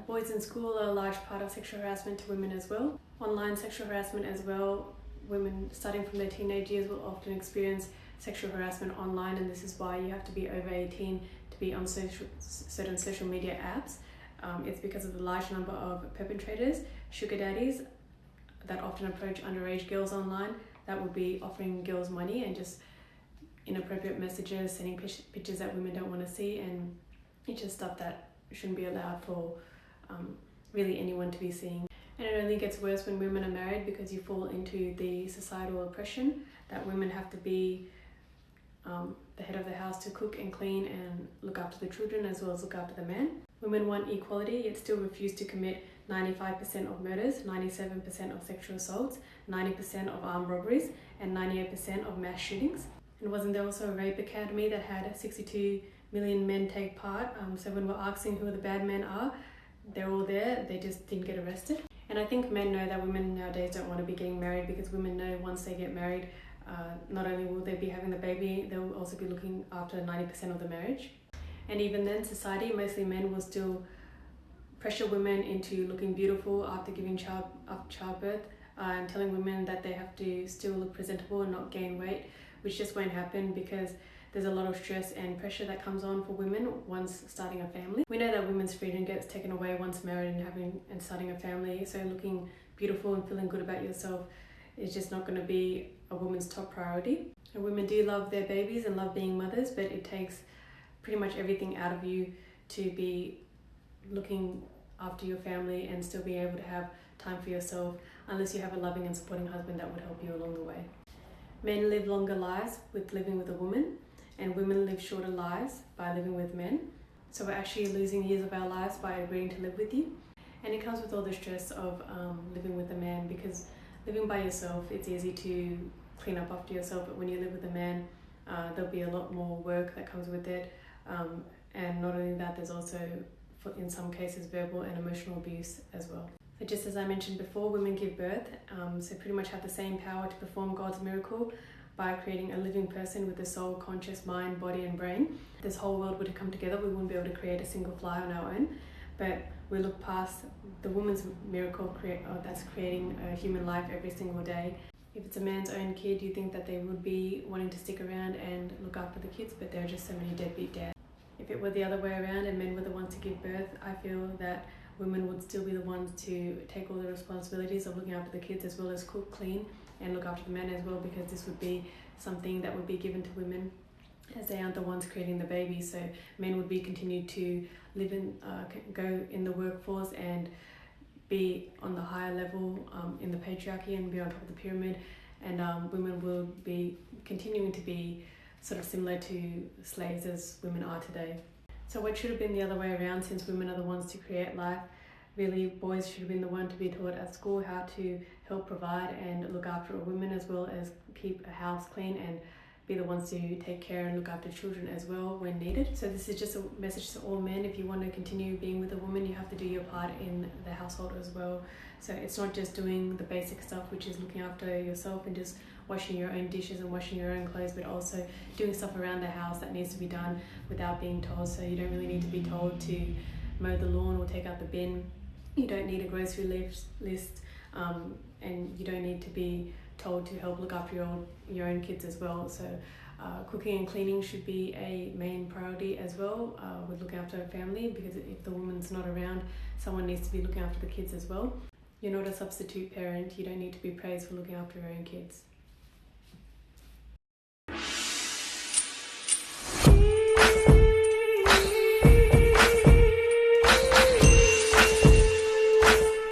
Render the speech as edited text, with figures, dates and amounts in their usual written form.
Boys in school are a large part of sexual harassment to women as well. Online sexual harassment as well. Women starting from their teenage years will often experience sexual harassment online, and this is why you have to be over 18 to be on certain social media apps. It's because of the large number of perpetrators, sugar daddies, that often approach underage girls online that would be offering girls money and just inappropriate messages, sending pictures that women don't want to see, and it's just stuff that shouldn't be allowed for really anyone to be seeing. And it only gets worse when women are married, because you fall into the societal oppression that women have to be the head of the house to cook and clean and look after the children as well as look after the man. Women want equality, yet still refuse to commit 95% of murders, 97% of sexual assaults, 90% of armed robberies, and 98% of mass shootings. And wasn't there also a rape academy that had 62 million men take part? So when we're asking who the bad men are, they're all there, they just didn't get arrested. And I think men know that women nowadays don't want to be getting married, because women know once they get married, not only will they be having the baby, they will also be looking after 90% of the marriage. And even then, society, mostly men, will still pressure women into looking beautiful after giving childbirth, and telling women that they have to still look presentable and not gain weight, which just won't happen, because there's a lot of stress and pressure that comes on for women once starting a family. We know that women's freedom gets taken away once married and starting a family, so looking beautiful and feeling good about yourself is just not going to be a woman's top priority. And women do love their babies and love being mothers, but it takes pretty much everything out of you to be looking after your family and still being able to have time for yourself, unless you have a loving and supporting husband that would help you along the way. Men live longer lives with living with a woman, and women live shorter lives by living with men. So we're actually losing years of our lives by agreeing to live with you. And it comes with all the stress of living with a man, because living by yourself, it's easy to clean up after yourself, but when you live with a man, there'll be a lot more work that comes with it. And not only that, there's also, in some cases, verbal and emotional abuse as well. So just as I mentioned before, women give birth, so pretty much have the same power to perform God's miracle by creating a living person with a soul, conscious mind, body and brain. If this whole world were to come together, we wouldn't be able to create a single fly on our own, but we look past the woman's miracle that's creating a human life every single day. If it's a man's own kid, you think that they would be wanting to stick around and look after the kids, but there are just so many deadbeat dads. If it were the other way around and men were the ones to give birth, I feel that women would still be the ones to take all the responsibilities of looking after the kids, as well as cook, clean and look after the men as well, because this would be something that would be given to women, as they aren't the ones creating the baby. So men would be continued to live in, go in the workforce and be on the higher level in the patriarchy and be on top of the pyramid, and women will be continuing to be sort of similar to slaves as women are today. So what should have been the other way around, since women are the ones to create life? Really, boys should have been the one to be taught at school how to help provide and look after a woman, as well as keep a house clean and be the ones to take care and look after children as well when needed. So this is just a message to all men. If you want to continue being with a woman, you have to do your part in the household as well. So it's not just doing the basic stuff, which is looking after yourself and just washing your own dishes and washing your own clothes, but also doing stuff around the house that needs to be done without being told. So you don't really need to be told to mow the lawn or take out the bin. You don't need a grocery list, and you don't need to be told to help look after your own kids as well. So cooking and cleaning should be a main priority as well with looking after a family, because if the woman's not around, someone needs to be looking after the kids as well. You're not a substitute parent. You don't need to be praised for looking after your own kids.